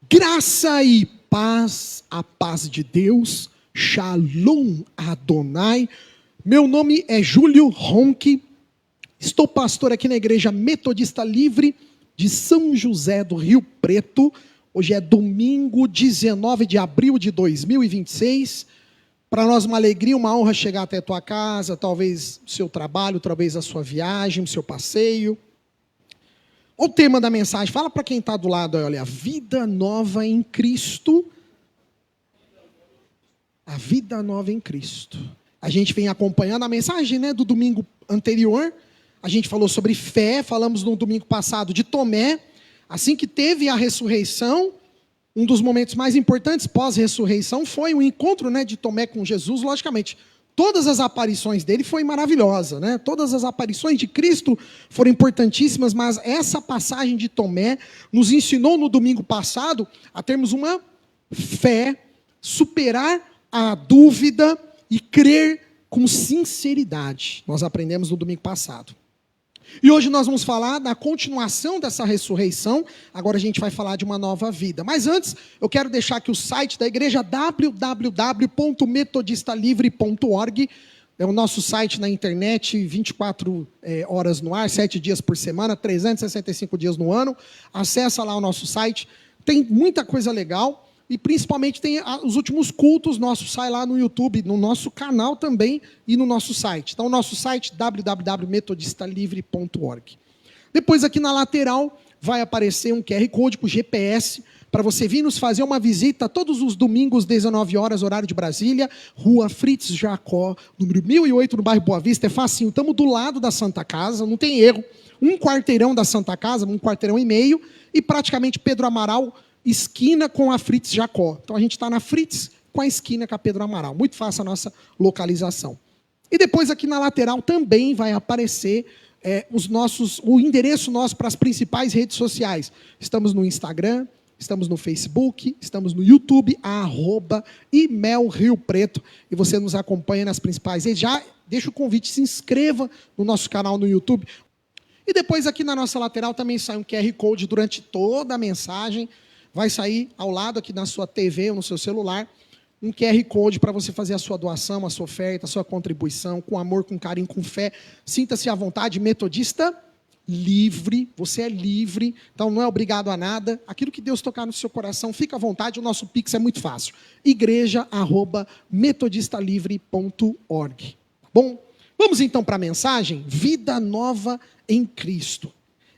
Graça e paz, a paz de Deus, Shalom Adonai. Meu nome é Júlio Ronque, estou pastor aqui na Igreja Metodista Livre de São José do Rio Preto. Hoje é domingo, 19 de abril de 2026. Para nós uma alegria, uma honra chegar até a tua casa, talvez o seu trabalho, talvez a sua viagem, o seu passeio. O tema da mensagem, fala para quem está do lado, olha, vida nova em Cristo. A vida nova em Cristo. A gente vem acompanhando a mensagem, do domingo anterior. A gente falou sobre fé, falamos no domingo passado de Tomé. Assim que teve a ressurreição, um dos momentos mais importantes pós-ressurreição foi o encontro, de Tomé com Jesus. Logicamente, todas as aparições dele foi maravilhosa, Todas as aparições de Cristo foram importantíssimas, mas essa passagem de Tomé nos ensinou no domingo passado a termos uma fé, superar a dúvida e crer com sinceridade. Nós aprendemos no domingo passado. E hoje nós vamos falar da continuação dessa ressurreição. Agora a gente vai falar de uma nova vida. Mas antes, eu quero deixar aqui o site da igreja, www.metodistalivre.org. É o nosso site na internet, 24 horas no ar, 7 dias por semana, 365 dias no ano. Acessa lá o nosso site. Tem muita coisa legal. E principalmente tem os últimos cultos nossos, sai lá no YouTube, no nosso canal também e no nosso site. Então, o nosso site, www.metodistalivre.org. Depois, aqui na lateral, vai aparecer um QR Code com GPS, para você vir nos fazer uma visita todos os domingos, 19 horas, horário de Brasília, Rua Fritz Jacó, número 1008, no bairro Boa Vista. É facinho, estamos do lado da Santa Casa, não tem erro. Um quarteirão da Santa Casa, um quarteirão e meio, e praticamente Pedro Amaral, esquina com a Fritz Jacó. Então a gente está na Fritz com a esquina com a Pedro Amaral. Muito fácil a nossa localização. E depois aqui na lateral também vai aparecer o endereço nosso para as principais redes sociais. Estamos no Instagram, estamos no Facebook, estamos no YouTube, @imelriopreto. E você nos acompanha nas principais redes. Já deixa o convite, se inscreva no nosso canal no YouTube. E depois aqui na nossa lateral também sai um QR Code durante toda a mensagem. Vai sair ao lado aqui na sua TV ou no seu celular, um QR Code para você fazer a sua doação, a sua oferta, a sua contribuição, com amor, com carinho, com fé. Sinta-se à vontade, metodista livre, você é livre, então não é obrigado a nada. Aquilo que Deus tocar no seu coração, fica à vontade, o nosso Pix é muito fácil. igreja@metodistalivre.org. Bom, vamos então para a mensagem, vida nova em Cristo.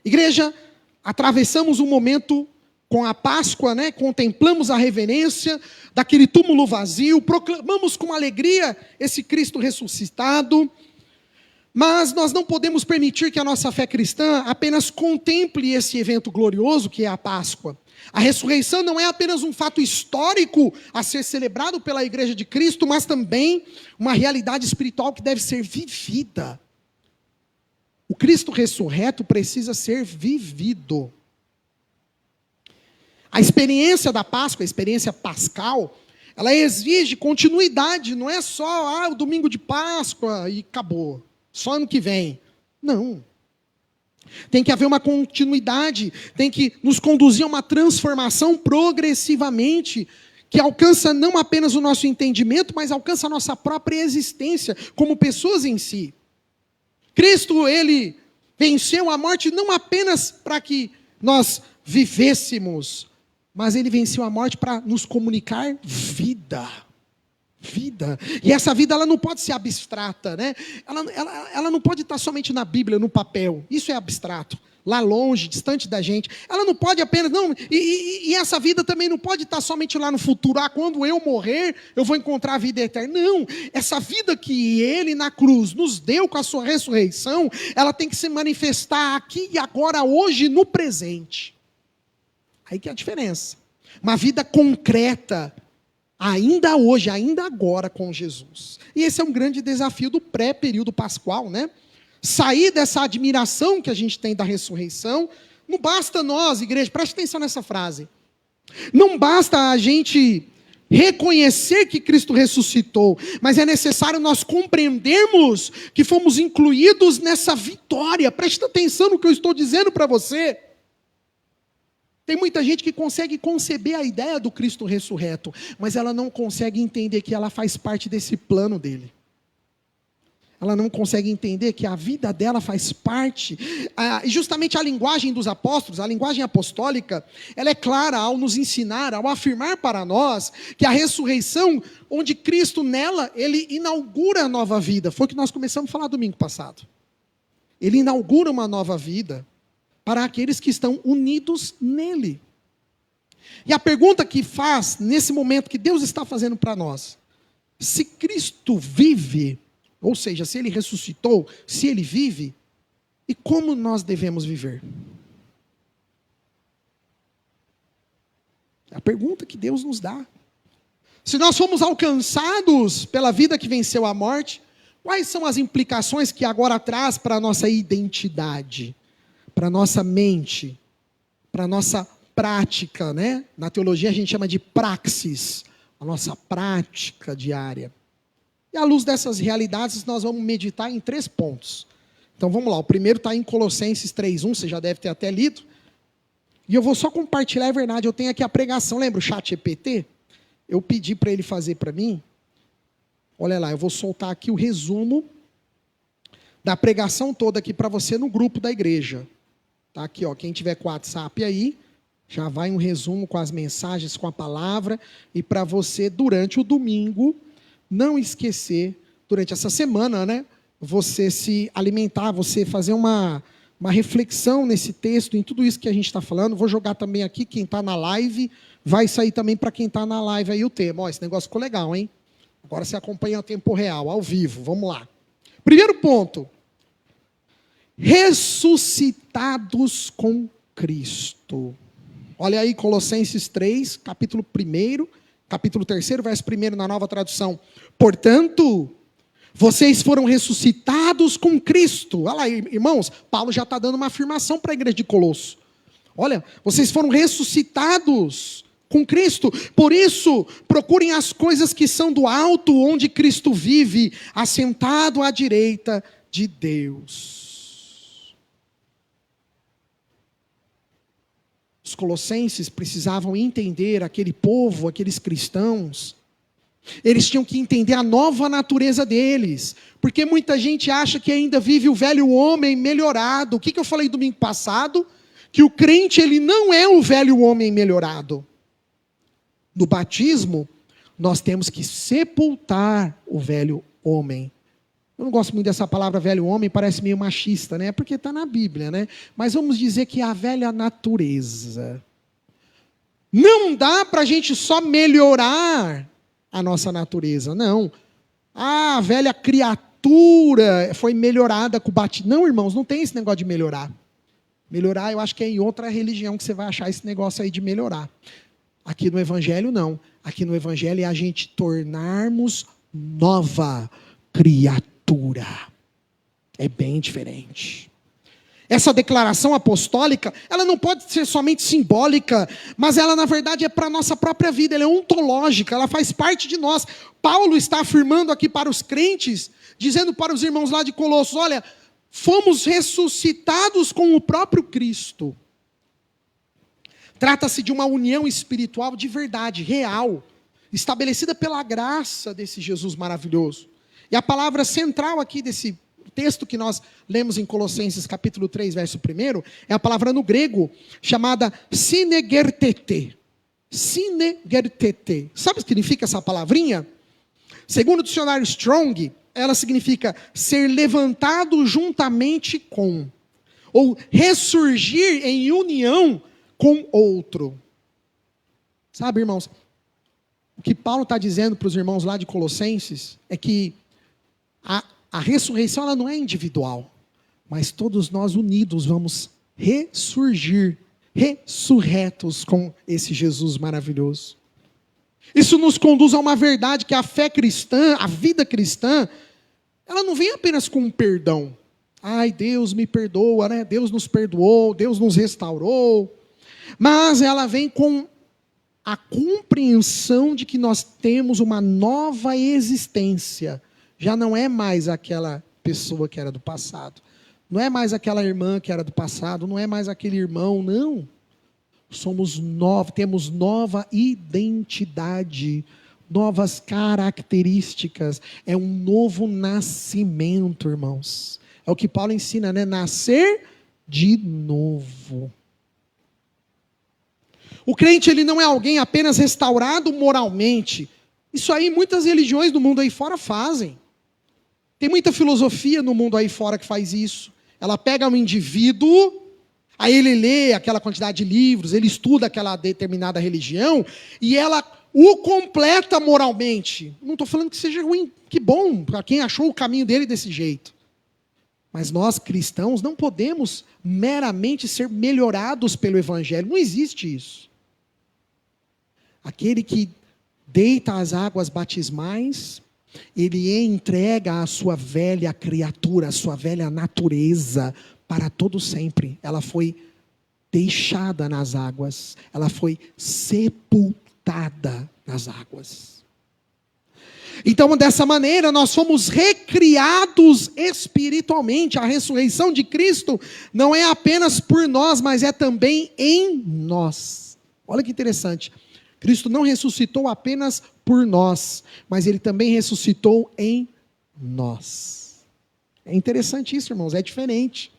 Igreja, atravessamos um momento com a Páscoa, contemplamos a reverência daquele túmulo vazio, proclamamos com alegria esse Cristo ressuscitado, mas nós não podemos permitir que a nossa fé cristã apenas contemple esse evento glorioso que é a Páscoa. A ressurreição não é apenas um fato histórico a ser celebrado pela Igreja de Cristo, mas também uma realidade espiritual que deve ser vivida. O Cristo ressurreto precisa ser vivido. A experiência da Páscoa, a experiência pascal, ela exige continuidade, não é só o domingo de Páscoa e acabou, só ano que vem. Não. Tem que haver uma continuidade, tem que nos conduzir a uma transformação progressivamente, que alcança não apenas o nosso entendimento, mas alcança a nossa própria existência, como pessoas em si. Cristo, ele venceu a morte não apenas para que nós vivêssemos, mas ele venceu a morte para nos comunicar vida. Vida. E essa vida, ela não pode ser abstrata, Ela não pode estar somente na Bíblia, no papel. Isso é abstrato. Lá longe, distante da gente. Ela não pode apenas... E essa vida também não pode estar somente lá no futuro. Quando eu morrer, eu vou encontrar a vida eterna. Não. Essa vida que ele na cruz nos deu com a sua ressurreição, ela tem que se manifestar aqui e agora, hoje, no presente. Aí que é a diferença. Uma vida concreta, ainda hoje, ainda agora com Jesus. E esse é um grande desafio do pré-período pascual, Sair dessa admiração que a gente tem da ressurreição. Não basta nós, igreja, preste atenção nessa frase. Não basta a gente reconhecer que Cristo ressuscitou, mas é necessário nós compreendermos que fomos incluídos nessa vitória. Presta atenção no que eu estou dizendo para você. Tem muita gente que consegue conceber a ideia do Cristo ressurreto, mas ela não consegue entender que ela faz parte desse plano dele. Ela não consegue entender que a vida dela faz parte. E justamente a linguagem dos apóstolos, a linguagem apostólica, ela é clara ao nos ensinar, ao afirmar para nós que a ressurreição, onde Cristo nela, ele inaugura a nova vida. Foi o que nós começamos a falar domingo passado. Ele inaugura uma nova vida para aqueles que estão unidos nele. E a pergunta que faz, nesse momento que Deus está fazendo para nós, se Cristo vive, ou seja, se ele ressuscitou, se ele vive, e como nós devemos viver? É a pergunta que Deus nos dá. Se nós fomos alcançados pela vida que venceu a morte, quais são as implicações que agora traz para a nossa identidade, para a nossa mente, para a nossa prática, né? Na teologia a gente chama de praxis, a nossa prática diária. E à luz dessas realidades, nós vamos meditar em 3 pontos. Então vamos lá, o primeiro está em Colossenses 3:1, você já deve ter até lido. E eu vou só compartilhar, é verdade, eu tenho aqui a pregação, lembra o ChatGPT? Eu pedi para ele fazer para mim. Olha lá, eu vou soltar aqui o resumo da pregação toda aqui para você no grupo da igreja. Tá aqui, ó, quem tiver com o WhatsApp aí, já vai um resumo com as mensagens, com a palavra, e para você, durante o domingo, não esquecer, durante essa semana, né, você se alimentar, você fazer uma reflexão nesse texto, em tudo isso que a gente está falando. Vou jogar também aqui, quem está na live, vai sair também para quem está na live aí o tema. Ó, esse negócio ficou legal, hein? Agora você acompanha a tempo real, ao vivo, vamos lá. Primeiro ponto, ressuscitados com Cristo. Olha aí Colossenses 3, capítulo 1, capítulo 3, verso 1 na Nova Tradução. Portanto, vocês foram ressuscitados com Cristo. Olha lá, irmãos, Paulo já está dando uma afirmação para a igreja de Colosso. Olha, vocês foram ressuscitados com Cristo. Por isso, procurem as coisas que são do alto, onde Cristo vive, assentado à direita de Deus. Os colossenses precisavam entender, aquele povo, aqueles cristãos, eles tinham que entender a nova natureza deles, porque muita gente acha que ainda vive o velho homem melhorado. O que eu falei domingo passado? Que o crente, ele não é o velho homem melhorado. No batismo, nós temos que sepultar o velho homem. Eu não gosto muito dessa palavra velho homem, parece meio machista, né? Porque está na Bíblia, né? Mas vamos dizer que é a velha natureza. Não dá para a gente só melhorar a nossa natureza, não. A velha criatura foi melhorada com o batismo. Não, irmãos, não tem esse negócio de melhorar. Melhorar, eu acho que é em outra religião que você vai achar esse negócio aí de melhorar. Aqui no Evangelho, não. Aqui no Evangelho é a gente tornarmos nova criatura. É bem diferente. Essa declaração apostólica, ela não pode ser somente simbólica, mas ela na verdade é para a nossa própria vida, ela é ontológica, ela faz parte de nós. Paulo está afirmando aqui para os crentes, dizendo para os irmãos lá de Colossos, olha, fomos ressuscitados com o próprio Cristo. Trata-se de uma união espiritual de verdade, real, estabelecida pela graça desse Jesus maravilhoso. E a palavra central aqui desse texto que nós lemos em Colossenses capítulo 3, verso 1, é a palavra no grego chamada synegertete. Synegertete. Sabe o que significa essa palavrinha? Segundo o dicionário Strong, ela significa ser levantado juntamente com, ou ressurgir em união com outro. Sabe, irmãos, o que Paulo está dizendo para os irmãos lá de Colossenses é que a ressurreição ela não é individual, mas todos nós unidos vamos ressurgir, ressurretos com esse Jesus maravilhoso. Isso nos conduz a uma verdade que a fé cristã, a vida cristã, ela não vem apenas com um perdão. Ai, Deus me perdoa, né? Deus nos perdoou, Deus nos restaurou. Mas ela vem com a compreensão de que nós temos uma nova existência. Já não é mais aquela pessoa que era do passado. Não é mais aquela irmã que era do passado. Não é mais aquele irmão, não. Somos novos, temos nova identidade, novas características. É um novo nascimento, irmãos. É o que Paulo ensina, né? Nascer de novo. O crente, ele não é alguém apenas restaurado moralmente. Isso aí muitas religiões do mundo aí fora fazem. Tem muita filosofia no mundo aí fora que faz isso. Ela pega um indivíduo, aí ele lê aquela quantidade de livros, ele estuda aquela determinada religião, e ela o completa moralmente. Não estou falando que seja ruim, que bom, para quem achou o caminho dele desse jeito. Mas nós, cristãos, não podemos meramente ser melhorados pelo Evangelho. Não existe isso. Aquele que deita as águas batismais, ele entrega a sua velha criatura, a sua velha natureza, para todo sempre. Ela foi deixada nas águas, ela foi sepultada nas águas. Então, dessa maneira, nós fomos recriados espiritualmente. A ressurreição de Cristo não é apenas por nós, mas é também em nós. Olha que interessante. Cristo não ressuscitou apenas por nós, mas Ele também ressuscitou em nós. É interessante isso, irmãos, é diferente.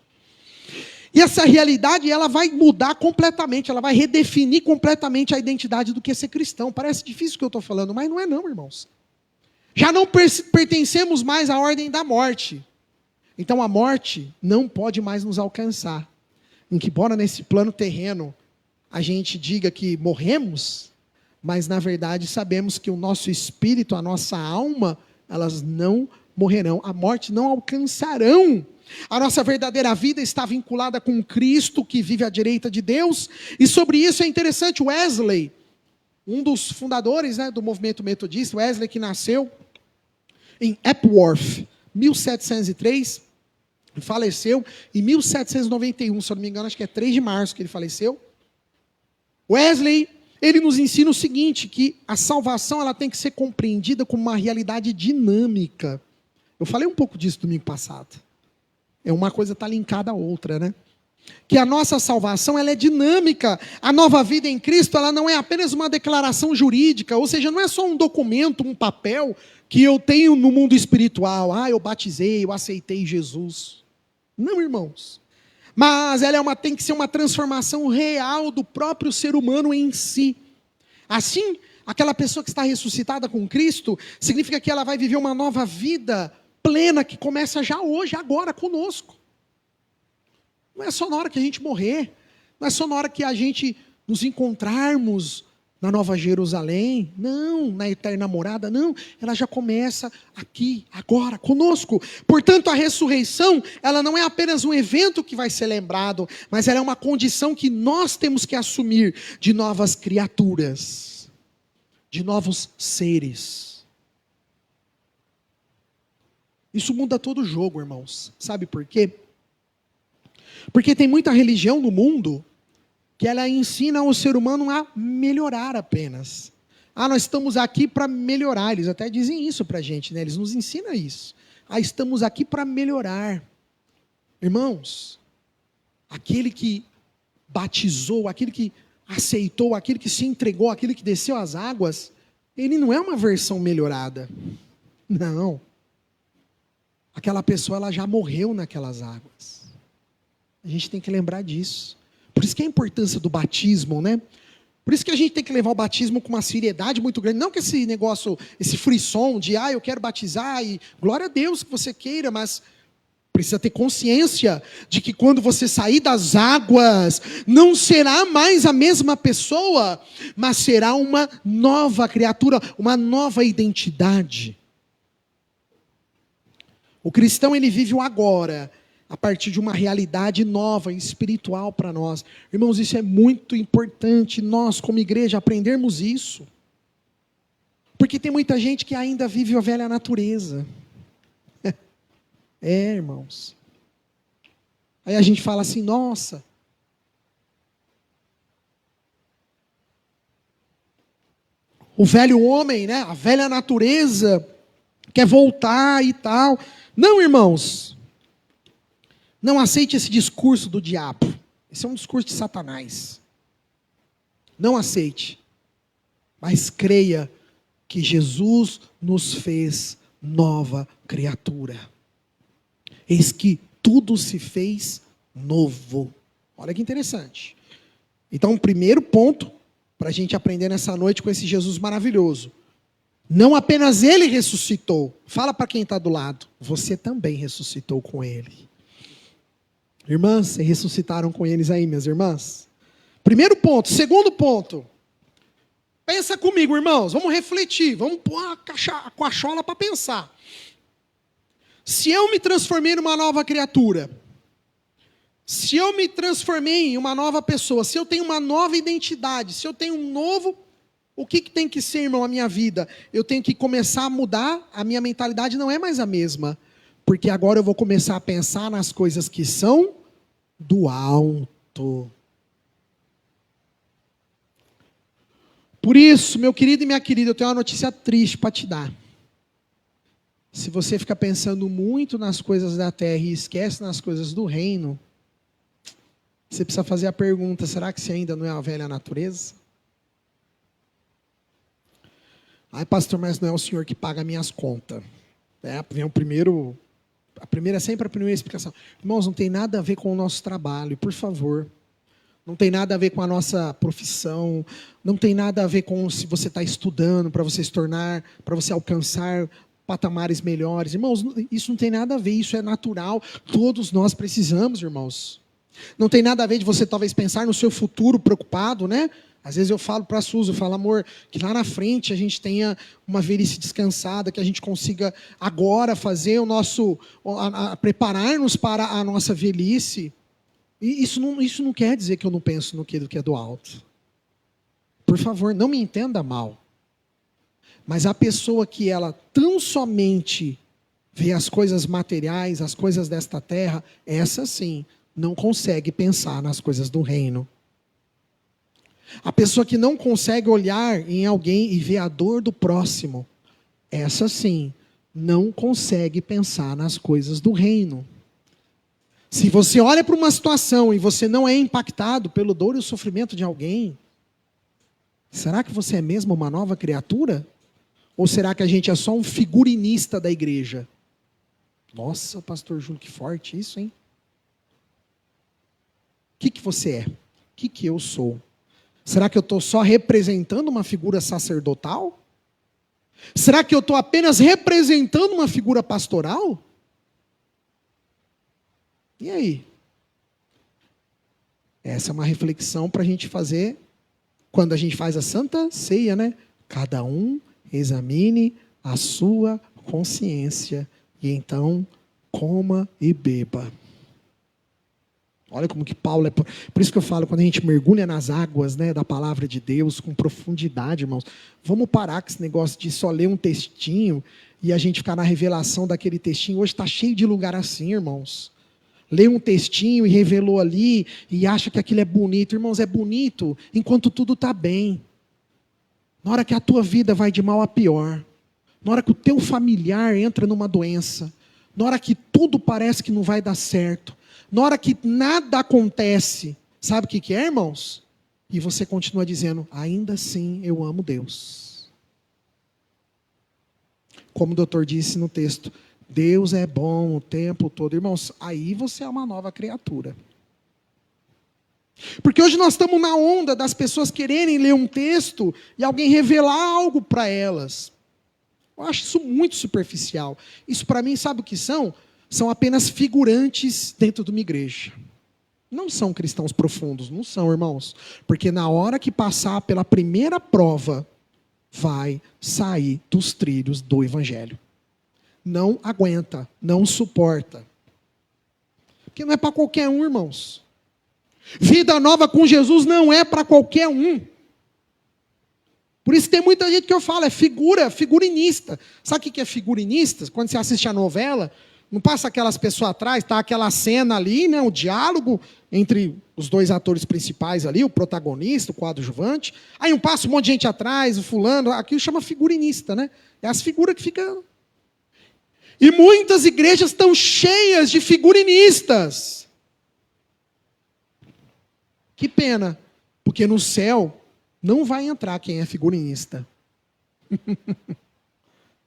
E essa realidade, ela vai mudar completamente, ela vai redefinir completamente a identidade do que é ser cristão. Parece difícil o que eu estou falando, mas não é não, irmãos. Já não pertencemos mais à ordem da morte. Então a morte não pode mais nos alcançar. Embora nesse plano terreno a gente diga que morremos, mas na verdade sabemos que o nosso espírito, a nossa alma, elas não morrerão. A morte não alcançarão. A nossa verdadeira vida está vinculada com Cristo, que vive à direita de Deus. E sobre isso é interessante, Wesley, um dos fundadores, né, do movimento metodista, Wesley, que nasceu em Epworth, 1703, faleceu em 1791, se eu não me engano, acho que é 3 de março que ele faleceu. Wesley, ele nos ensina o seguinte, que a salvação ela tem que ser compreendida como uma realidade dinâmica. Eu falei um pouco disso domingo passado. Uma coisa está linkada à outra, né? Que a nossa salvação ela é dinâmica. A nova vida em Cristo ela não é apenas uma declaração jurídica, ou seja, não é só um documento, um papel que eu tenho no mundo espiritual. Ah, eu batizei, eu aceitei Jesus. Não, irmãos. Mas ela tem que ser uma transformação real do próprio ser humano em si. Assim, aquela pessoa que está ressuscitada com Cristo, significa que ela vai viver uma nova vida plena, que começa já hoje, agora, conosco. Não é só na hora que a gente morrer, não é só na hora que a gente nos encontrarmos na Nova Jerusalém, não, na eterna morada, não, ela já começa aqui, agora, conosco. Portanto, a ressurreição, ela não é apenas um evento que vai ser lembrado, mas ela é uma condição que nós temos que assumir de novas criaturas, de novos seres. Isso muda todo o jogo, irmãos. Sabe por quê? Porque tem muita religião no mundo que ela ensina o ser humano a melhorar apenas. Ah, nós estamos aqui para melhorar. Eles até dizem isso para a gente, né? Eles nos ensinam isso. Ah, estamos aqui para melhorar. Irmãos, aquele que batizou, aquele que aceitou, aquele que se entregou, aquele que desceu as águas, ele não é uma versão melhorada. Não. Aquela pessoa ela já morreu naquelas águas. A gente tem que lembrar disso. Por isso que é a importância do batismo, né? Por isso que a gente tem que levar o batismo com uma seriedade muito grande. Não que esse negócio, esse frisson de, eu quero batizar, e glória a Deus que você queira, mas precisa ter consciência de que quando você sair das águas, não será mais a mesma pessoa, mas será uma nova criatura, uma nova identidade. O cristão, ele vive o agora, a partir de uma realidade nova, espiritual para nós. Irmãos, isso é muito importante, nós como igreja aprendermos isso. Porque tem muita gente que ainda vive a velha natureza. Irmãos. Aí a gente fala assim, nossa, o velho homem, né, a velha natureza, quer voltar e tal. Não, irmãos. Não aceite esse discurso do diabo. Esse é um discurso de Satanás. Não aceite. Mas creia que Jesus nos fez nova criatura. Eis que tudo se fez novo. Olha que interessante. Então, o primeiro ponto para a gente aprender nessa noite com esse Jesus maravilhoso. Não apenas ele ressuscitou. Fala para quem está do lado. Você também ressuscitou com ele. Irmãs, vocês ressuscitaram com eles aí, minhas irmãs? Primeiro ponto. Segundo ponto. Pensa comigo, irmãos. Vamos refletir. Vamos pôr a cachola para pensar. Se eu me transformei numa nova criatura, se eu me transformei em uma nova pessoa, se eu tenho uma nova identidade, se eu tenho um novo... O que tem que ser, irmão, a minha vida? Eu tenho que começar a mudar, a minha mentalidade não é mais a mesma. Porque agora eu vou começar a pensar nas coisas que são do alto. Por isso, meu querido e minha querida, eu tenho uma notícia triste para te dar. Se você fica pensando muito nas coisas da terra e esquece nas coisas do reino, você precisa fazer a pergunta, será que você ainda não é a velha natureza? Ai, pastor, mas não é o senhor que paga minhas contas. Vem sempre a primeira explicação. Irmãos, não tem nada a ver com o nosso trabalho, por favor. Não tem nada a ver com a nossa profissão. Não tem nada a ver com se você está estudando para você se tornar, para você alcançar patamares melhores. Irmãos, isso não tem nada a ver, isso é natural. Todos nós precisamos, irmãos. Não tem nada a ver de você talvez pensar no seu futuro preocupado, né? Às vezes eu falo para a Suzy, eu falo, amor, que lá na frente a gente tenha uma velhice descansada, que a gente consiga agora fazer o nosso, preparar-nos para a nossa velhice. E isso não quer dizer que eu não penso no que é do alto. Por favor, não me entenda mal. Mas a pessoa que ela tão somente vê as coisas materiais, as coisas desta terra, essa sim, não consegue pensar nas coisas do reino. A pessoa que não consegue olhar em alguém e ver a dor do próximo, essa sim, não consegue pensar nas coisas do reino. Se você olha para uma situação e você não é impactado pelo dor e o sofrimento de alguém, será que você é mesmo uma nova criatura? Ou será que a gente é só um figurinista da igreja? Nossa, pastor Júlio, que forte isso, hein? O que você é? O que eu sou? Será que eu estou só representando uma figura sacerdotal? Será que eu estou apenas representando uma figura pastoral? E aí? Essa é uma reflexão para a gente fazer quando a gente faz a Santa Ceia, né? Cada um examine a sua consciência e então coma e beba. Olha como que Paulo é... Por isso que eu falo, quando a gente mergulha nas águas, né, da palavra de Deus, com profundidade, irmãos, vamos parar com esse negócio de só ler um textinho e a gente ficar na revelação daquele textinho. Hoje está cheio de lugar assim, irmãos. Lê um textinho e revelou ali e acha que aquilo é bonito. Irmãos, é bonito enquanto tudo está bem. Na hora que a tua vida vai de mal a pior, na hora que o teu familiar entra numa doença, na hora que tudo parece que não vai dar certo, na hora que nada acontece, sabe o que é, irmãos? E você continua dizendo, ainda assim eu amo Deus. Como o doutor disse no texto, Deus é bom o tempo todo. Irmãos, aí você é uma nova criatura. Porque hoje nós estamos na onda das pessoas quererem ler um texto e alguém revelar algo para elas. Eu acho isso muito superficial. Isso para mim, sabe o que são? São apenas figurantes dentro de uma igreja. Não são cristãos profundos, não são, irmãos. Porque na hora que passar pela primeira prova, vai sair dos trilhos do evangelho. Não aguenta, não suporta. Porque não é para qualquer um, irmãos. Vida nova com Jesus não é para qualquer um. Por isso tem muita gente que eu falo, é figurinista. Sabe o que é figurinista? Quando você assiste a novela, não passa aquelas pessoas atrás, está aquela cena ali, né, o diálogo entre os dois atores principais ali, o protagonista, o coadjuvante. Aí não passa um monte de gente atrás, o fulano, aquilo chama figurinista, né? É as figuras que ficam... E muitas igrejas estão cheias de figurinistas. Que pena, porque no céu Não vai entrar quem é figurinista.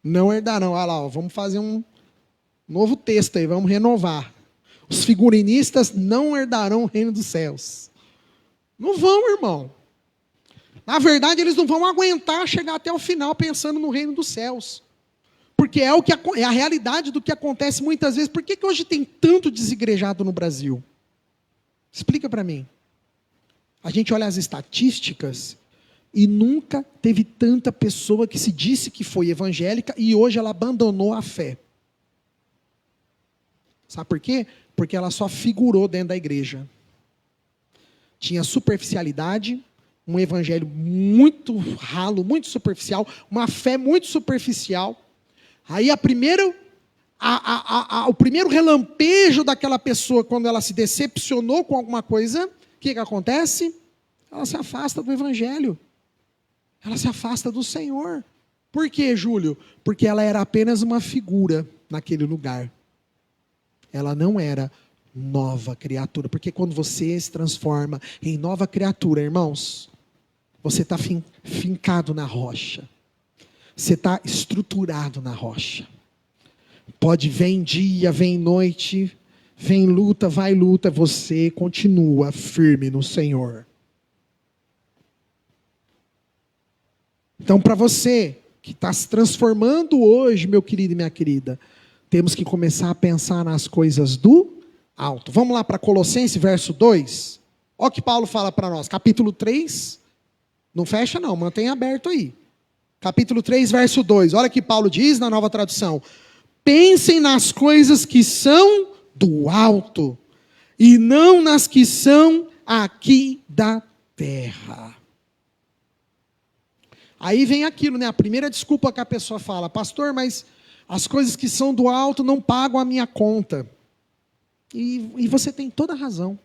Não herdarão. Olha lá, ó, vamos fazer um novo texto aí, vamos renovar. Os figurinistas não herdarão o reino dos céus. Não vão, irmão. Na verdade, eles não vão aguentar chegar até o final pensando no reino dos céus. Porque é a realidade do que acontece muitas vezes. Por que hoje tem tanto desigrejado no Brasil? Explica para mim. A gente olha as estatísticas e nunca teve tanta pessoa que se disse que foi evangélica e hoje ela abandonou a fé. Sabe por quê? Porque ela só figurou dentro da igreja. Tinha superficialidade, um evangelho muito ralo, muito superficial, uma fé muito superficial. Aí o primeiro relampejo daquela pessoa, quando ela se decepcionou com alguma coisa, o que acontece? Ela se afasta do evangelho. Ela se afasta do Senhor. Por quê, Júlio? Porque ela era apenas uma figura naquele lugar. Ela não era nova criatura. Porque quando você se transforma em nova criatura, irmãos, você está fincado na rocha. Você está estruturado na rocha. Pode vir dia, vem noite, vem luta, vai luta, você continua firme no Senhor. Então, para você que está se transformando hoje, meu querido e minha querida, temos que começar a pensar nas coisas do alto. Vamos lá para Colossenses, verso 2. Olha o que Paulo fala para nós. Capítulo 3. Não fecha não, mantenha aberto aí. Capítulo 3, verso 2. Olha o que Paulo diz na Nova Tradução. Pensem nas coisas que são do alto, e não nas que são aqui da terra. Aí vem aquilo, né? A primeira desculpa que a pessoa fala, pastor, mas as coisas que são do alto não pagam a minha conta. E você tem toda a razão.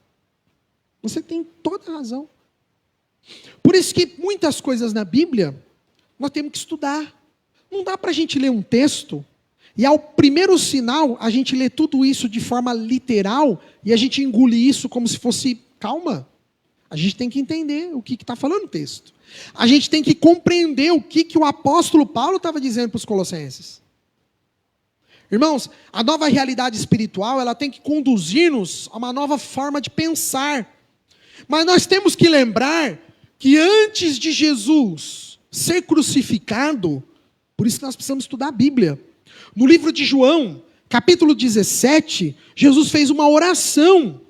Você tem toda a razão. Por isso que muitas coisas na Bíblia, nós temos que estudar. Não dá para a gente ler um texto, e ao primeiro sinal, a gente lê tudo isso de forma literal, e a gente engole isso como se fosse, calma. A gente tem que entender o que está falando o texto. A gente tem que compreender o que o apóstolo Paulo estava dizendo para os colossenses. Irmãos, a nova realidade espiritual, ela tem que conduzir-nos a uma nova forma de pensar. Mas nós temos que lembrar que antes de Jesus ser crucificado, por isso que nós precisamos estudar a Bíblia. No livro de João, capítulo 17, Jesus fez uma oração.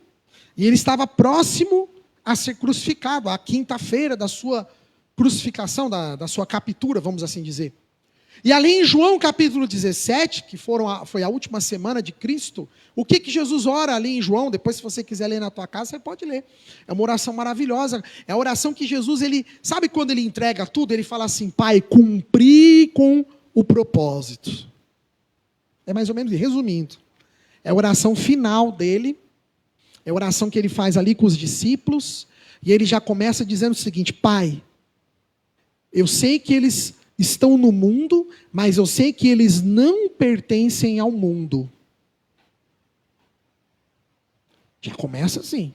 E ele estava próximo a ser crucificado, a quinta-feira da sua crucificação, da sua captura, vamos assim dizer. E ali em João capítulo 17, que foi a última semana de Cristo, o que Jesus ora ali em João, depois se você quiser ler na tua casa, você pode ler. É uma oração maravilhosa, é a oração que Jesus, sabe quando ele entrega tudo? Ele fala assim, Pai, cumpri com o propósito. É mais ou menos, resumindo, é a oração final dele, é a oração que ele faz ali com os discípulos, e ele já começa dizendo o seguinte, Pai, eu sei que eles estão no mundo, mas eu sei que eles não pertencem ao mundo. Já começa assim.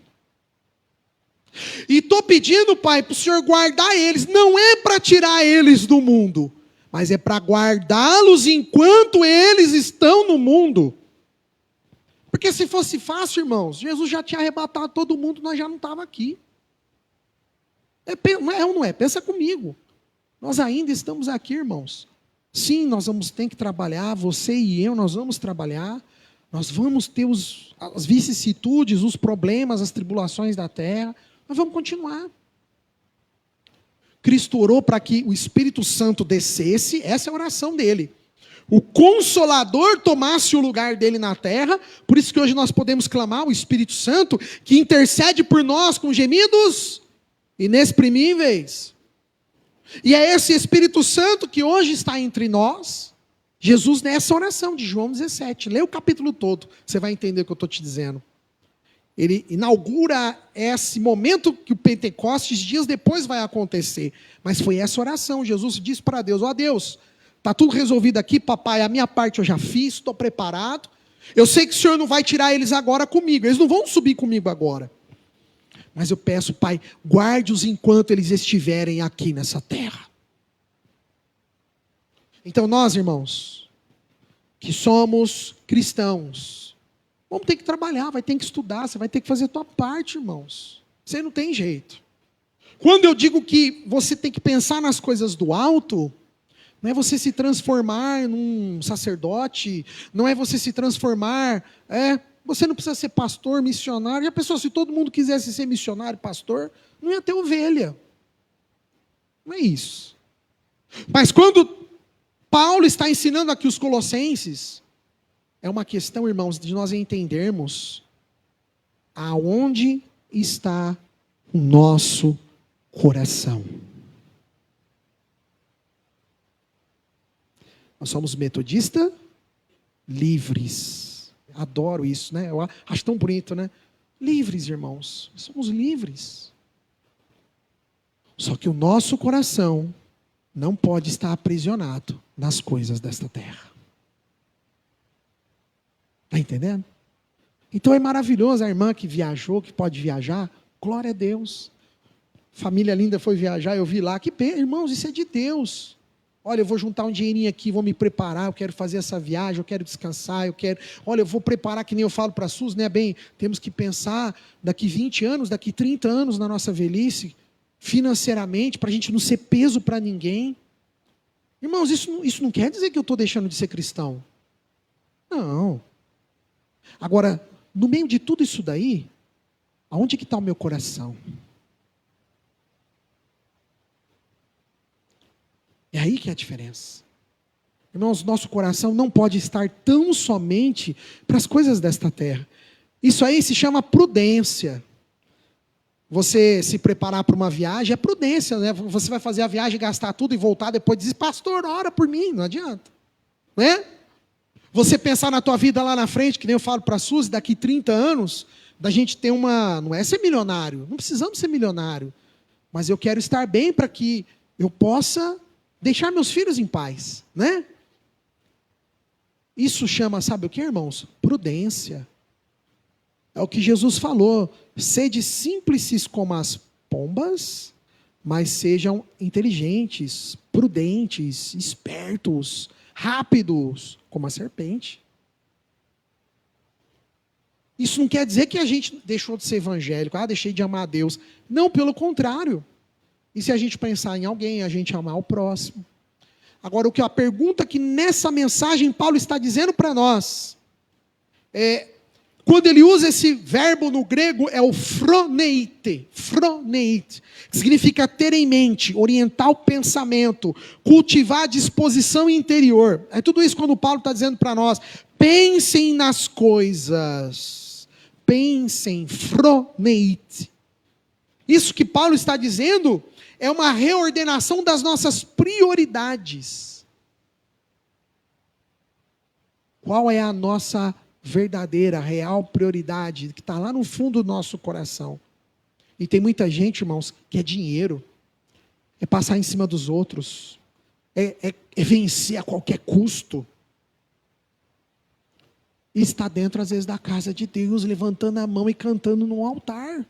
E estou pedindo, Pai, para o Senhor guardar eles. Não é para tirar eles do mundo, mas é para guardá-los enquanto eles estão no mundo. Porque se fosse fácil, irmãos, Jesus já tinha arrebatado todo mundo, nós já não estávamos aqui. Não é ou não é? Pensa comigo. Nós ainda estamos aqui, irmãos. Sim, nós vamos ter que trabalhar, você e eu, nós vamos trabalhar. Nós vamos ter as vicissitudes, os problemas, as tribulações da terra. Nós vamos continuar. Cristo orou para que o Espírito Santo descesse, essa é a oração dele. O Consolador tomasse o lugar dele na terra, por isso que hoje nós podemos clamar o Espírito Santo, que intercede por nós com gemidos inexprimíveis. E é esse Espírito Santo que hoje está entre nós. Jesus, nessa oração de João 17, lê o capítulo todo, você vai entender o que eu estou te dizendo. Ele inaugura esse momento que o Pentecostes, dias depois vai acontecer. Mas foi essa oração, Jesus disse para Deus, ó Deus, está tudo resolvido aqui, papai, a minha parte eu já fiz, estou preparado. Eu sei que o Senhor não vai tirar eles agora comigo, eles não vão subir comigo agora. Mas eu peço, Pai, guarde-os enquanto eles estiverem aqui nessa terra. Então nós, irmãos, que somos cristãos, vamos ter que trabalhar, vai ter que estudar, você vai ter que fazer a tua parte, irmãos. Você não tem jeito. Quando eu digo que você tem que pensar nas coisas do alto, não é você se transformar num sacerdote, não é você se transformar, você não precisa ser pastor, missionário. E a pessoa, se todo mundo quisesse ser missionário, pastor, não ia ter ovelha. Não é isso. Mas quando Paulo está ensinando aqui os colossenses, é uma questão, irmãos, de nós entendermos aonde está o nosso coração. Nós somos metodistas livres. Adoro isso, né? Eu acho tão bonito, né? Livres, irmãos. Somos livres. Só que o nosso coração não pode estar aprisionado nas coisas desta terra. Está entendendo? Então é maravilhoso a irmã que viajou, que pode viajar. Glória a Deus. Família linda foi viajar, eu vi lá. Irmãos, isso é de Deus. Olha, eu vou juntar um dinheirinho aqui, vou me preparar, eu quero fazer essa viagem, eu quero descansar, olha, eu vou preparar, que nem eu falo para a Sus, né, bem, temos que pensar daqui 20 anos, daqui 30 anos na nossa velhice, financeiramente, para a gente não ser peso para ninguém. Irmãos, isso não quer dizer que eu estou deixando de ser cristão. Não. Agora, no meio de tudo isso daí, aonde que está o meu coração? É aí que é a diferença. Irmãos, nosso coração não pode estar tão somente para as coisas desta terra. Isso aí se chama prudência. Você se preparar para uma viagem é prudência, né? Você vai fazer a viagem, gastar tudo e voltar depois dizer, pastor, ora por mim, não adianta. Né? Você pensar na tua vida lá na frente, que nem eu falo para a Suzy, daqui 30 anos, da gente ter não é ser milionário, não precisamos ser milionário, mas eu quero estar bem para que eu possa deixar meus filhos em paz, né? Isso chama, sabe o que, irmãos? Prudência. É o que Jesus falou, sede simples como as pombas, mas sejam inteligentes, prudentes, espertos, rápidos, como a serpente. Isso não quer dizer que a gente deixou de ser evangélico, deixei de amar a Deus. Não, pelo contrário. E se a gente pensar em alguém, a gente amar o próximo. Agora, a pergunta que nessa mensagem Paulo está dizendo para nós, quando ele usa esse verbo no grego, é o phroneite, que significa ter em mente, orientar o pensamento, cultivar a disposição interior. É tudo isso quando Paulo está dizendo para nós, pensem nas coisas, pensem, phroneite. Isso que Paulo está dizendo é uma reordenação das nossas prioridades. Qual é a nossa verdadeira, real prioridade, que está lá no fundo do nosso coração? E tem muita gente, irmãos, que é dinheiro, é passar em cima dos outros, é vencer a qualquer custo. E está dentro, às vezes, da casa de Deus, levantando a mão e cantando no altar.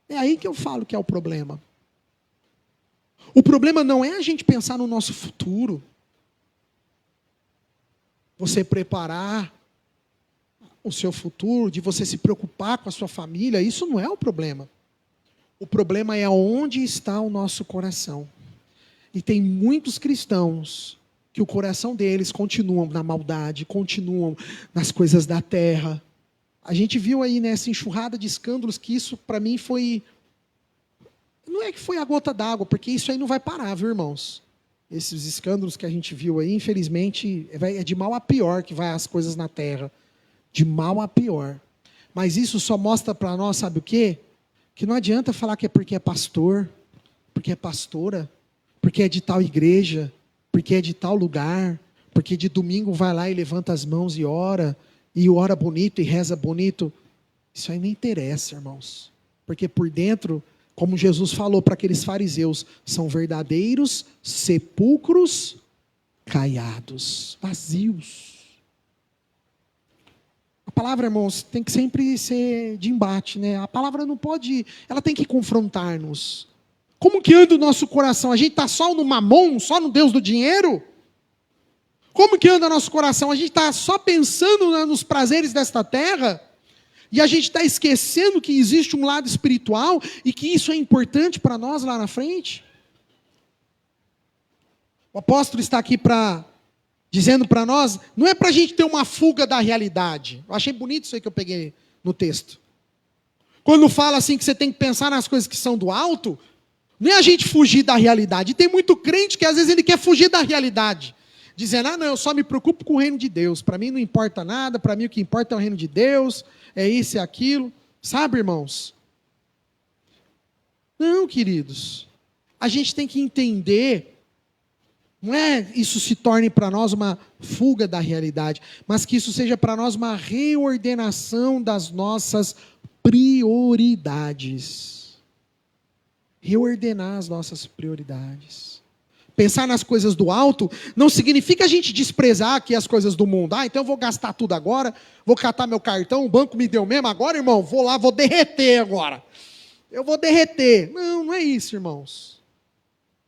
É aí que eu falo que é o problema. O problema não é a gente pensar no nosso futuro. Você preparar o seu futuro, de você se preocupar com a sua família, isso não é o problema. O problema é onde está o nosso coração. E tem muitos cristãos que o coração deles continuam na maldade, continuam nas coisas da terra. A gente viu aí nessa enxurrada de escândalos que isso para mim foi... Não é que foi a gota d'água, porque isso aí não vai parar, viu, irmãos? Esses escândalos que a gente viu aí, infelizmente, é de mal a pior que vai as coisas na terra. De mal a pior. Mas isso só mostra para nós, sabe o quê? Que não adianta falar que é porque é pastor, porque é pastora, porque é de tal igreja, porque é de tal lugar, porque de domingo vai lá e levanta as mãos e ora bonito e reza bonito. Isso aí não interessa, irmãos. Porque por dentro, como Jesus falou para aqueles fariseus, são verdadeiros sepulcros caiados, vazios. A palavra, irmãos, tem que sempre ser de embate, né? A palavra não pode, ela tem que confrontar-nos. Como que anda o nosso coração? A gente está só no mamon, só no Deus do dinheiro? Como que anda nosso coração? A gente está só pensando nos prazeres desta terra? E a gente está esquecendo que existe um lado espiritual e que isso é importante para nós lá na frente? O apóstolo está aqui dizendo para nós, não é para a gente ter uma fuga da realidade. Eu achei bonito isso aí que eu peguei no texto. Quando fala assim que você tem que pensar nas coisas que são do alto, não é a gente fugir da realidade. E tem muito crente que às vezes ele quer fugir da realidade. Dizendo, não, eu só me preocupo com o reino de Deus. Para mim não importa nada, para mim o que importa é o reino de Deus, é isso e aquilo. Sabe, irmãos? Não, queridos. A gente tem que entender, não é isso se torne para nós uma fuga da realidade, mas que isso seja para nós uma reordenação das nossas prioridades. Reordenar as nossas prioridades. Pensar nas coisas do alto não significa a gente desprezar aqui as coisas do mundo. Então eu vou gastar tudo agora, vou catar meu cartão, o banco me deu mesmo, agora, irmão, vou lá, vou derreter agora. Eu vou derreter. Não, não é isso, irmãos.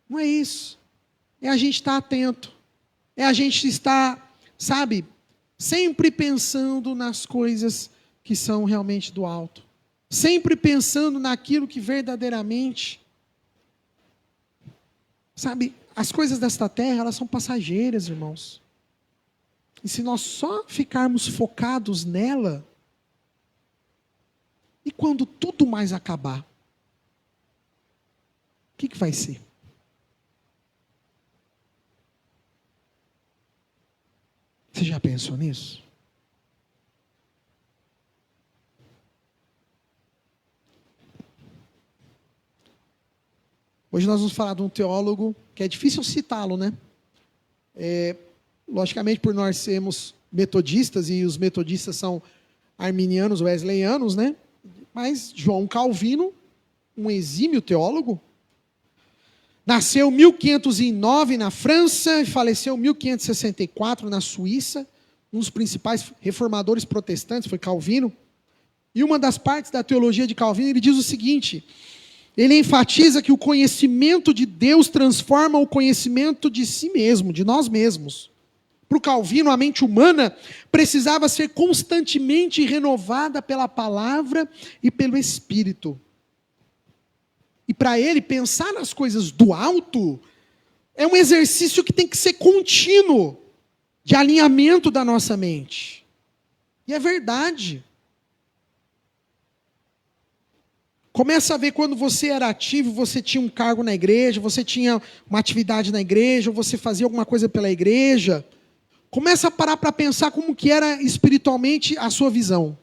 Não é isso. É a gente estar atento. É a gente estar, sabe, sempre pensando nas coisas que são realmente do alto. Sempre pensando naquilo que verdadeiramente, sabe, as coisas desta terra, elas são passageiras, irmãos. E se nós só ficarmos focados nela, e quando tudo mais acabar, o que vai ser? Você já pensou nisso? Hoje nós vamos falar de um teólogo que é difícil citá-lo, né? Logicamente, por nós sermos metodistas, e os metodistas são arminianos, wesleyanos, né? Mas João Calvino, um exímio teólogo, nasceu em 1509 na França e faleceu em 1564 na Suíça. Um dos principais reformadores protestantes foi Calvino. E uma das partes da teologia de Calvino, ele diz o seguinte: ele enfatiza que o conhecimento de Deus transforma o conhecimento de si mesmo, de nós mesmos. Para o Calvino, a mente humana precisava ser constantemente renovada pela palavra e pelo Espírito. E para ele, pensar nas coisas do alto é um exercício que tem que ser contínuo, de alinhamento da nossa mente. E é verdade. Começa a ver quando você era ativo, você tinha um cargo na igreja, você tinha uma atividade na igreja, ou você fazia alguma coisa pela igreja. Começa a parar para pensar como que era espiritualmente a sua visão.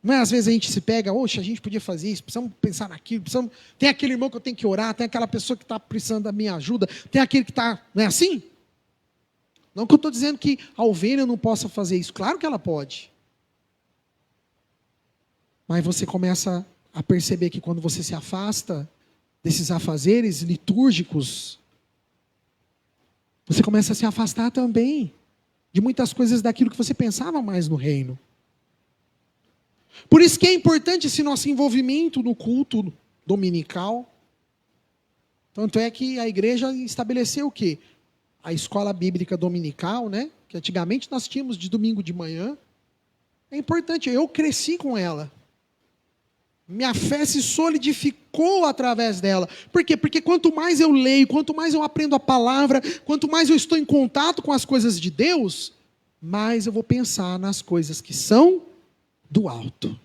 Não é? Às vezes a gente se pega, oxe, a gente podia fazer isso, precisamos pensar naquilo, tem aquele irmão que eu tenho que orar, tem aquela pessoa que está precisando da minha ajuda, tem aquele que está... Não é assim? Não que eu estou dizendo que a ovelha não possa fazer isso, claro que ela pode. Mas você começa a perceber que quando você se afasta desses afazeres litúrgicos, você começa a se afastar também de muitas coisas daquilo que você pensava mais no reino. Por isso que é importante esse nosso envolvimento no culto dominical. Tanto é que a igreja estabeleceu o quê? A escola bíblica dominical, né? Que antigamente nós tínhamos de domingo de manhã. É importante, eu cresci com ela. Minha fé se solidificou através dela. Por quê? Porque quanto mais eu leio, quanto mais eu aprendo a palavra, quanto mais eu estou em contato com as coisas de Deus, mais eu vou pensar nas coisas que são do alto.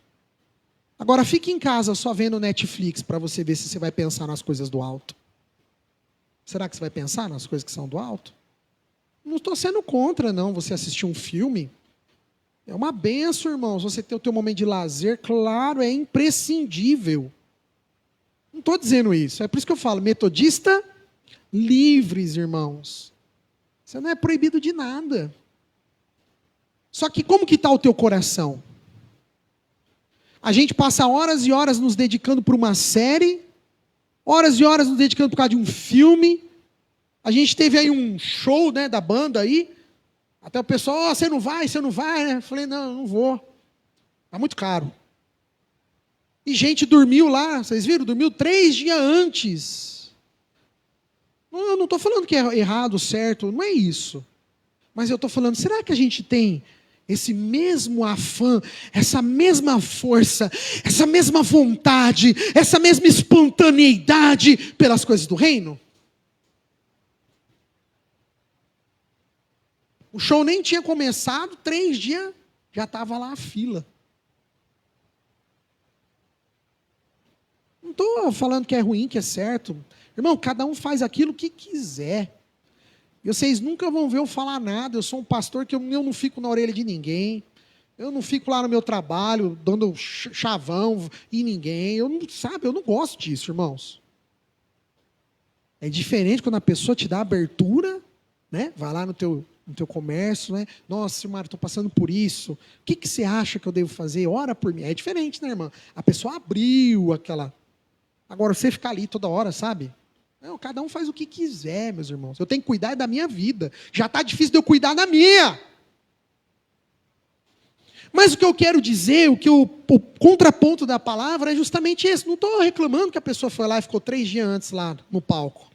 Agora fique em casa só vendo Netflix para você ver se você vai pensar nas coisas do alto. Será que você vai pensar nas coisas que são do alto? Não estou sendo contra, não, você assistir um filme. É uma benção, irmãos, você ter o teu momento de lazer, claro, é imprescindível. Não estou dizendo isso, é por isso que eu falo, metodista, livres, irmãos. Você não é proibido de nada. Só que como que está o teu coração? A gente passa horas e horas nos dedicando para uma série, horas e horas nos dedicando por causa de um filme. A gente teve aí um show, né, da banda aí. Até o pessoal, você não vai, né? Eu falei, não, não vou. Está muito caro. E gente dormiu lá, vocês viram? Dormiu 3 dias antes. Eu não estou falando que é errado, certo, não é isso. Mas eu estou falando, será que a gente tem esse mesmo afã, essa mesma força, essa mesma vontade, essa mesma espontaneidade pelas coisas do reino? O show nem tinha começado, 3 dias já estava lá a fila. Não estou falando que é ruim, que é certo. Irmão, cada um faz aquilo que quiser. E vocês nunca vão ver eu falar nada. Eu sou um pastor que eu não fico na orelha de ninguém. Eu não fico lá no meu trabalho dando chavão em ninguém. Eu não gosto disso, irmãos. É diferente quando a pessoa te dá abertura, né? Vai lá no teu comércio, né? Nossa, Silmar, estou passando por isso. O que você acha que eu devo fazer? Ora por mim. É diferente, né, irmã? A pessoa abriu aquela... Agora, você ficar ali toda hora, sabe? Não, cada um faz o que quiser, meus irmãos. Eu tenho que cuidar da minha vida. Já está difícil de eu cuidar da minha. Mas o que eu quero dizer, o contraponto da palavra é justamente esse. Não estou reclamando que a pessoa foi lá e ficou 3 dias antes lá no palco.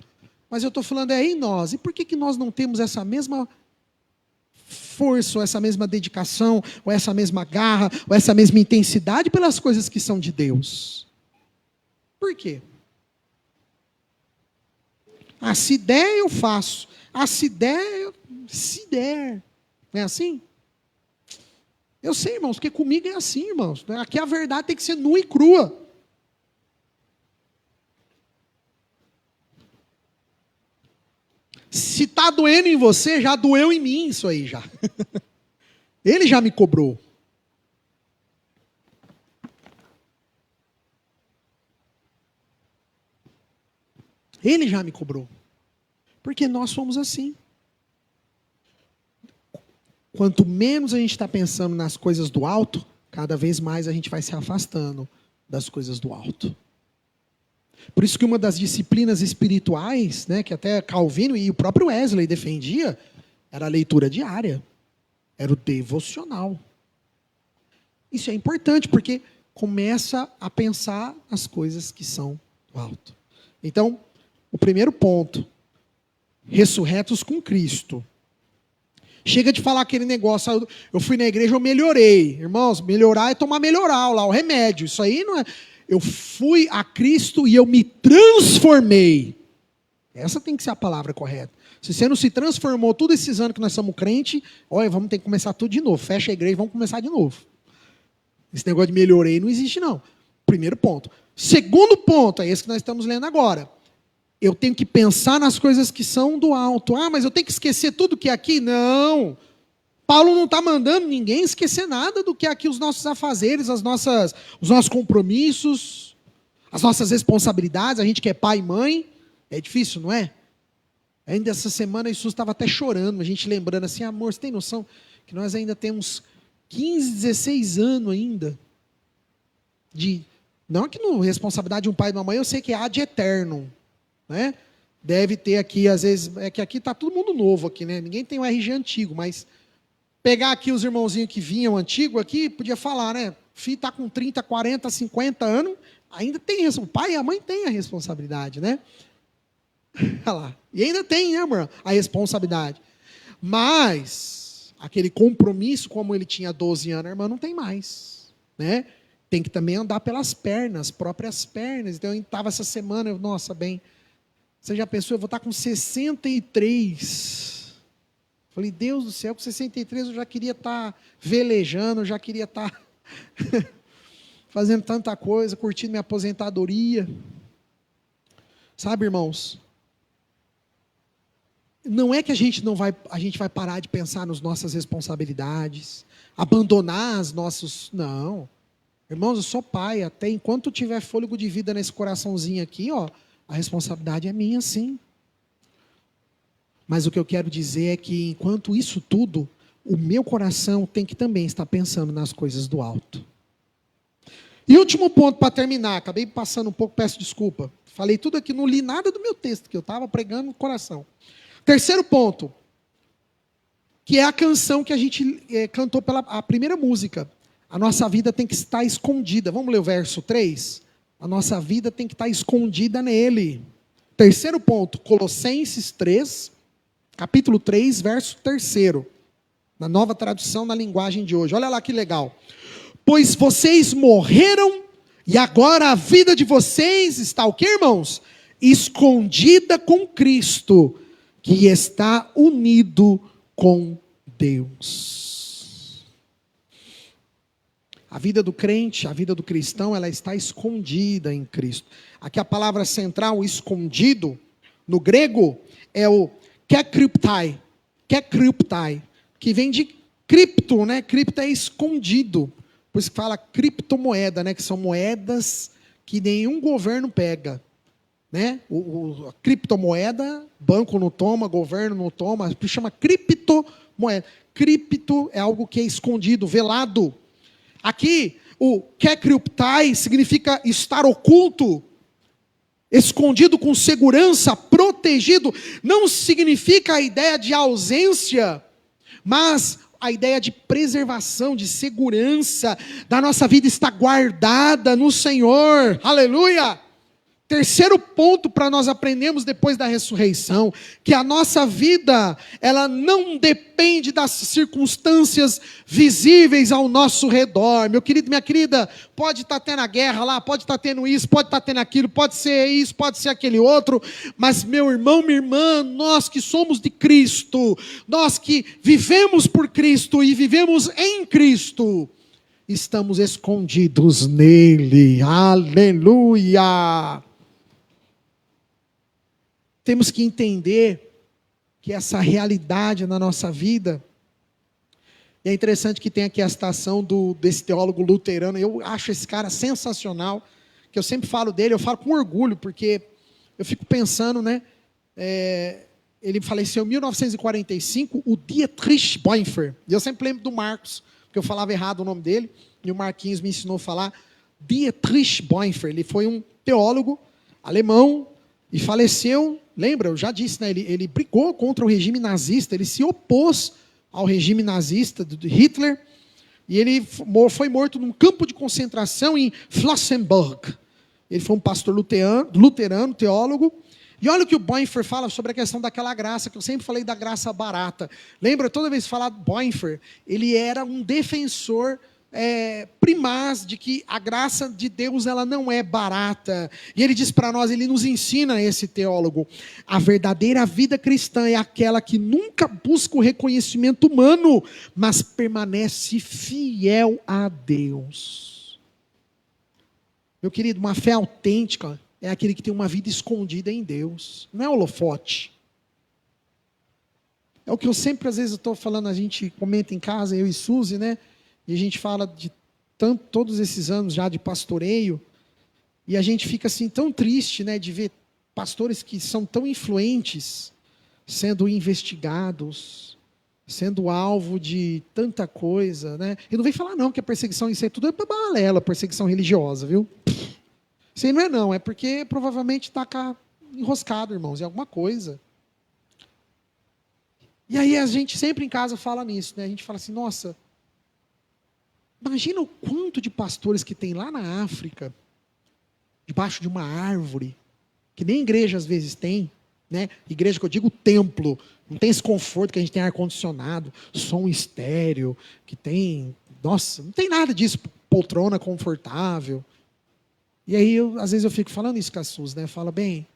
Mas eu estou falando em nós. E por que nós não temos essa mesma força, ou essa mesma dedicação, ou essa mesma garra, ou essa mesma intensidade pelas coisas que são de Deus? Por quê? Se der, eu faço. Se der. Não é assim? Eu sei, irmãos, porque comigo é assim, irmãos. Aqui a verdade tem que ser nua e crua. Se está doendo em você, já doeu em mim isso aí já. Ele já me cobrou. Ele já me cobrou. Porque nós somos assim. Quanto menos a gente está pensando nas coisas do alto, cada vez mais a gente vai se afastando das coisas do alto. Por isso que uma das disciplinas espirituais, né, que até Calvino e o próprio Wesley defendia, era a leitura diária. Era o devocional. Isso é importante, porque começa a pensar as coisas que são do alto. Então, o primeiro ponto, ressurretos com Cristo. Chega de falar aquele negócio, eu fui na igreja, eu melhorei. Irmãos, melhorar é tomar melhoral lá, o remédio. Isso aí não é... Eu fui a Cristo e eu me transformei. Essa tem que ser a palavra correta. Se você não se transformou todos esses anos que nós somos crente, olha, vamos ter que começar tudo de novo. Fecha a igreja e vamos começar de novo. Esse negócio de melhorei não existe não. Primeiro ponto. Segundo ponto, é esse que nós estamos lendo agora. Eu tenho que pensar nas coisas que são do alto. Mas eu tenho que esquecer tudo que é aqui? Não. Paulo não está mandando ninguém esquecer nada do que é aqui os nossos afazeres, os nossos compromissos, as nossas responsabilidades. A gente que é pai e mãe, é difícil, não é? Ainda essa semana Jesus estava até chorando, a gente lembrando assim, amor, você tem noção que nós ainda temos 15, 16 anos ainda não que não responsabilidade de um pai e de uma mãe, eu sei que é ad eterno. Né? Deve ter aqui, às vezes, é que aqui está todo mundo novo aqui, né? Ninguém tem um RG antigo, mas pegar aqui os irmãozinhos que vinham antigo aqui, podia falar, né? Filho está com 30, 40, 50 anos, ainda tem, o pai e a mãe têm a responsabilidade, né? Olha lá. E ainda tem, né, amor, a responsabilidade. Mas aquele compromisso como ele tinha 12 anos, a irmã não tem mais, né? Tem que também andar pelas pernas, próprias pernas. Então eu estava essa semana, nossa, bem... Você já pensou, eu vou estar com 63. Falei, Deus do céu, com 63 eu já queria estar velejando, eu já queria estar fazendo tanta coisa, curtindo minha aposentadoria. Sabe, irmãos? Não é que a gente vai parar de pensar nas nossas responsabilidades, abandonar as nossas... Não. Irmãos, eu sou pai, até enquanto tiver fôlego de vida nesse coraçãozinho aqui, ó, a responsabilidade é minha, sim. Mas o que eu quero dizer é que, enquanto isso tudo, o meu coração tem que também estar pensando nas coisas do alto. E último ponto para terminar, acabei passando um pouco, peço desculpa. Falei tudo aqui, não li nada do meu texto, que eu estava pregando no coração. Terceiro ponto, que é a canção que a gente cantou pela a primeira música. A nossa vida tem que estar escondida. Vamos ler o verso 3? A nossa vida tem que estar escondida nele. Terceiro ponto, Colossenses 3, capítulo 3, verso 3. Na nova tradução, na linguagem de hoje. Olha lá que legal. Pois vocês morreram, e agora a vida de vocês está o quê, irmãos? Escondida com Cristo, que está unido com Deus. A vida do crente, a vida do cristão, ela está escondida em Cristo. Aqui a palavra central, escondido, no grego, é o kekryptai, que vem de cripto, né? Cripto é escondido. Por isso que fala criptomoeda, né? Que são moedas que nenhum governo pega. Né? A criptomoeda, banco não toma, governo não toma, chama criptomoeda. Cripto é algo que é escondido, velado. Aqui, o kekryptai significa estar oculto, escondido com segurança, protegido. Não significa a ideia de ausência, mas a ideia de preservação, de segurança, da nossa vida está guardada no Senhor. Aleluia! Terceiro ponto para nós aprendermos depois da ressurreição, que a nossa vida, ela não depende das circunstâncias visíveis ao nosso redor. Meu querido, minha querida, pode estar tendo a guerra lá, pode estar tendo isso, pode estar tendo aquilo, pode ser isso, pode ser aquele outro, mas meu irmão, minha irmã, nós que somos de Cristo, nós que vivemos por Cristo e vivemos em Cristo, estamos escondidos nele. Aleluia! Temos que entender que essa realidade na nossa vida, e é interessante que tem aqui a citação desse teólogo luterano. Eu acho esse cara sensacional, que eu sempre falo dele, eu falo com orgulho, porque eu fico pensando, né, ele faleceu em 1945, o Dietrich Bonhoeffer, e eu sempre lembro do Marcos, porque eu falava errado o nome dele, e o Marquinhos me ensinou a falar Dietrich Bonhoeffer. Ele foi um teólogo alemão, e faleceu, lembra, eu já disse, né, ele brigou contra o regime nazista, ele se opôs ao regime nazista de Hitler, e ele foi morto num campo de concentração em Flossenburg. Ele foi um pastor luterano, teólogo, e olha o que o Bonhoeffer fala sobre a questão daquela graça, que eu sempre falei da graça barata. Lembra, toda vez que falar Bonhoeffer, ele era um defensor primaz de que a graça de Deus ela não é barata. E ele diz para nós, ele nos ensina, esse teólogo, a verdadeira vida cristã é aquela que nunca busca o reconhecimento humano, mas permanece fiel a Deus. Meu querido, uma fé autêntica é aquele que tem uma vida escondida em Deus, não é holofote. É o que eu sempre, às vezes, estou falando, a gente comenta em casa, eu e Suzy, né? E a gente fala de todos esses anos já de pastoreio, e a gente fica assim tão triste, né, de ver pastores que são tão influentes sendo investigados, sendo alvo de tanta coisa, né? E não vem falar não que a perseguição, isso aí tudo é balela, perseguição religiosa, viu? Isso aí não é porque provavelmente está enroscado, irmãos, em alguma coisa. E aí a gente sempre em casa fala nisso, né? A gente fala assim, nossa, imagina o quanto de pastores que tem lá na África, debaixo de uma árvore, que nem igreja às vezes tem, né? Igreja que eu digo templo, não tem esse conforto que a gente tem ar-condicionado, som estéreo, que tem, nossa, não tem nada disso, poltrona confortável. E aí, às vezes eu fico falando isso com a Suzy, né? Fala, bem,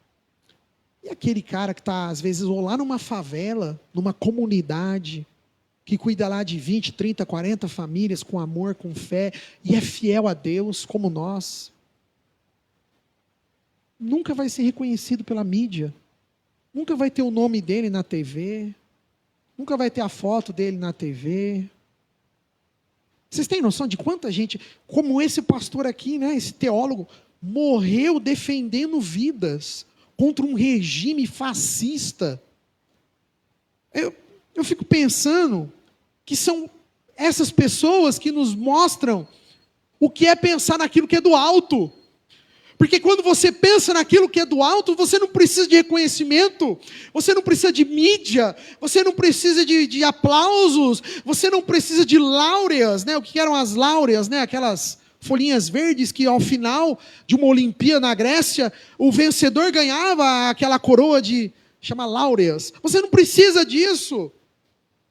e aquele cara que está, às vezes, ou lá numa favela, numa comunidade, que cuida lá de 20, 30, 40 famílias com amor, com fé, e é fiel a Deus como nós, nunca vai ser reconhecido pela mídia, nunca vai ter o nome dele na TV, nunca vai ter a foto dele na TV. Vocês têm noção de quanta gente, como esse pastor aqui, né, esse teólogo, morreu defendendo vidas contra um regime fascista? Eu fico pensando que são essas pessoas que nos mostram o que é pensar naquilo que é do alto. Porque quando você pensa naquilo que é do alto, você não precisa de reconhecimento, você não precisa de mídia, você não precisa de aplausos, você não precisa de láureas, né? O que eram as láureas, né? Aquelas folhinhas verdes que ao final de uma Olimpíada na Grécia, o vencedor ganhava aquela coroa chama láureas. Você não precisa disso.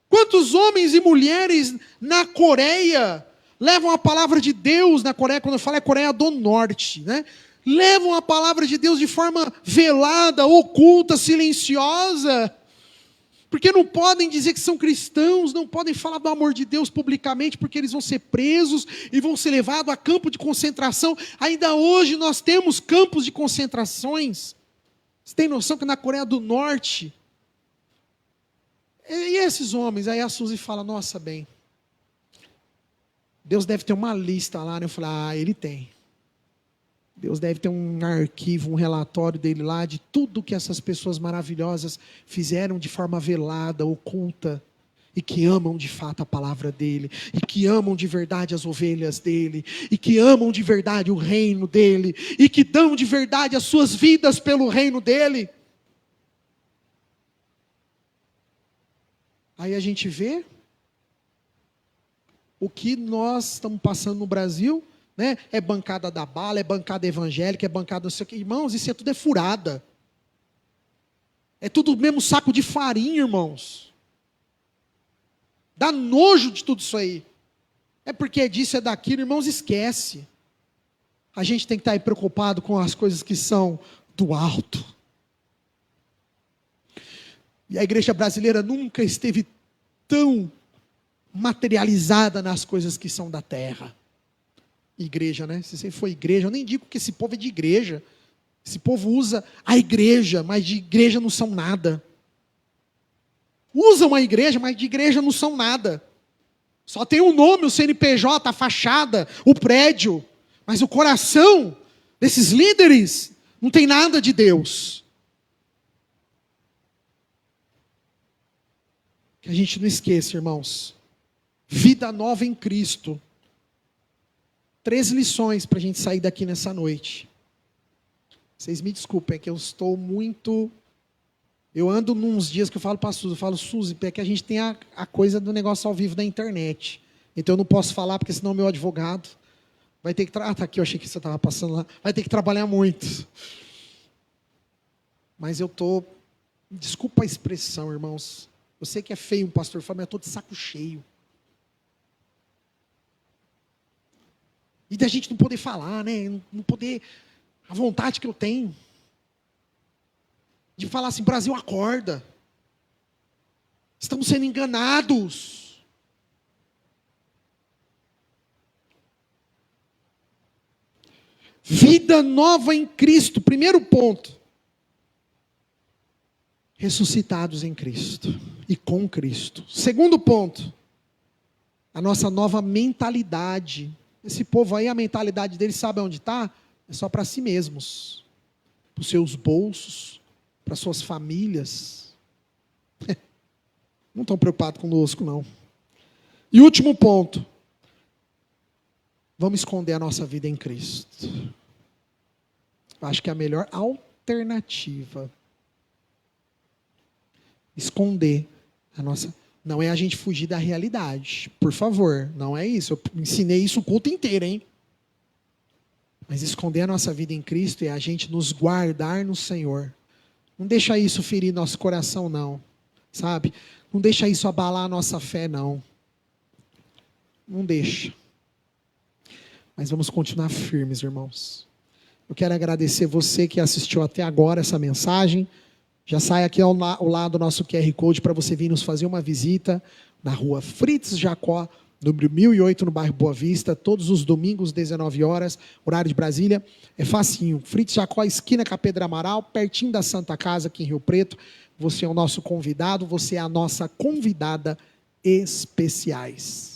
Quantos homens e mulheres na Coreia levam a palavra de Deus na Coreia, quando eu falo é Coreia do Norte, né? Levam a palavra de Deus de forma velada, oculta, silenciosa, porque não podem dizer que são cristãos, não podem falar do amor de Deus publicamente, porque eles vão ser presos e vão ser levados a campo de concentração. Ainda hoje nós temos campos de concentrações. Você tem noção que na Coreia do Norte, e esses homens, aí a Suzy fala, nossa, bem, Deus deve ter uma lista lá, né? Eu falei, ele tem. Deus deve ter um arquivo, um relatório dele lá, de tudo que essas pessoas maravilhosas fizeram de forma velada, oculta, e que amam de fato a palavra dele, e que amam de verdade as ovelhas dele, e que amam de verdade o reino dele, e que dão de verdade as suas vidas pelo reino dele. Aí a gente vê o que nós estamos passando no Brasil, né? É bancada da bala, é bancada evangélica, é bancada não sei o que. Irmãos, isso tudo é furada. É tudo o mesmo saco de farinha, irmãos. Dá nojo de tudo isso aí. É porque é disso, é daquilo, irmãos, esquece. A gente tem que estar aí preocupado com as coisas que são do alto. E a igreja brasileira nunca esteve tão materializada nas coisas que são da terra. Igreja, né? Se você for igreja, eu nem digo que esse povo é de igreja. Esse povo usa a igreja, mas de igreja não são nada. Usam a igreja, mas de igreja não são nada. Só tem o nome, o CNPJ, a fachada, o prédio. Mas o coração desses líderes não tem nada de Deus. Que a gente não esqueça, irmãos. Vida nova em Cristo. 3 lições para a gente sair daqui nessa noite. Vocês me desculpem, é que eu estou muito... Eu ando nos dias que eu falo para a Suzy, Suzy, é que a gente tem a coisa do negócio ao vivo da internet. Então eu não posso falar, porque senão meu advogado vai ter que... tá aqui, eu achei que você estava passando lá. Vai ter que trabalhar muito. Mas eu estou... Desculpa a expressão, irmãos. Eu sei que é feio um pastor falar, mas eu estou de saco cheio. E da gente não poder falar, né? Não poder... A vontade que eu tenho. De falar assim, Brasil, acorda. Estamos sendo enganados. Vida nova em Cristo. Primeiro ponto. Ressuscitados em Cristo. E com Cristo. Segundo ponto. A nossa nova mentalidade. Esse povo aí, a mentalidade deles, sabe onde está? É só para si mesmos. Para os seus bolsos. Para suas famílias. Não estão preocupados conosco, não. E último ponto. Vamos esconder a nossa vida em Cristo. Acho que é a melhor alternativa. Esconder a nossa... Não é a gente fugir da realidade. Por favor, não é isso. Eu ensinei isso o culto inteiro, hein? Mas esconder a nossa vida em Cristo é a gente nos guardar no Senhor. Não deixa isso ferir nosso coração, não. Sabe? Não deixa isso abalar a nossa fé, não. Não deixa. Mas vamos continuar firmes, irmãos. Eu quero agradecer você que assistiu até agora essa mensagem. Já sai aqui ao lado do nosso QR Code para você vir nos fazer uma visita na rua Fritz Jacó, número 1008, no bairro Boa Vista, todos os domingos, 19 horas, horário de Brasília. É facinho. Fritz Jacó, esquina com a Pedro Amaral, pertinho da Santa Casa, aqui em Rio Preto. Você é o nosso convidado, você é a nossa convidada especiais.